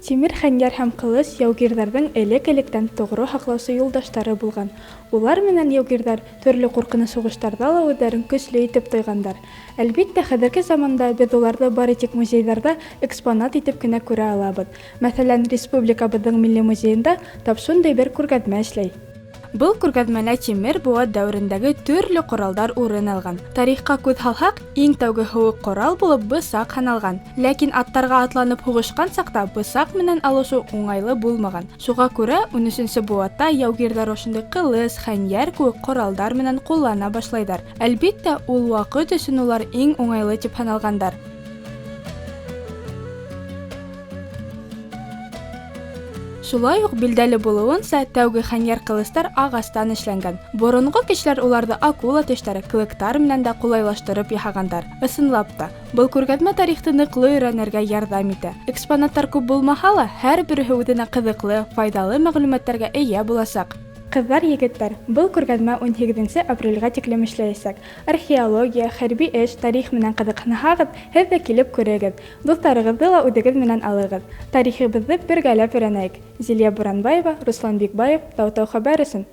Тимир, хәнҗәр һәм кылыч яугирҙарҙың элек-электән тоғро һаҡлаусы юлдаштары булған. Улар менән яугирҙар төрлө ҡурҡыныс һуғыштарҙа ла үҙҙәрен көслө итеп тойғандар. Әлбиттә, хәҙерге заманда беҙ уларҙы бары тик музейҙарҙа экспонат итеп кенә күрә алабыҙ. Мәҫәлән, республикабыҙҙың милли музейында тап шундай бер күргәҙмә эшләй. Был күргәҙмәлә Тимер быуат дәүерендәге төрлө ҡоралдар урын алған. Тарихҡа күҙ һалһаҡ, иң тәүге һыуыҡ ҡорал булып бысаҡ һаналған. Ләкин аттарға атланып һуғышҡан саҡта бысаҡ менән алышыу уңайлы булмаған. Шуға күрә 13-нсе быуатта яугирҙар ошондай ҡылыс, хәнйәр кеүек ҡоралдар менән ҡуллана башлайҙар. Әлбиттә, ул ваҡыт өсөн улар иң уңайлы тип һаналғандар. Шулай уҡ билдәле булыуынса, тәүге хәнйәр ҡылыстар ағастан эшләнгән. Боронғо кешеләр уларҙы акула тештәре, клыктар менән дә ҡулайлаштырып яһағандар. Ысынлап та, был күргәҙмә тарихты ныҡлы өйрәнергә ярҙам итә. Экспонаттар күп булмаһа ла, һәр береһе үҙенә ҡыҙыҡлы, файҙалы мәғлүмәттәргә эйә буласаҡ. Ҡыҙҙар, егеттәр, был күргәҙмә 18 апрелгә тиклем эшләйәсәк. Археология, хәрби эш, тарих менән ҡыҙыҡһынһағыҙ, һеҙ ҙә килеп күрегеҙ. Дуҫтарығыҙҙы ла үҙегеҙ менән алығыҙ. Тарихыбыҙҙы бергәләп өйрәнәйек. Зилиә Буранбаева, Руслан Бикбаев, Тау-Тау хәбәр өсөн.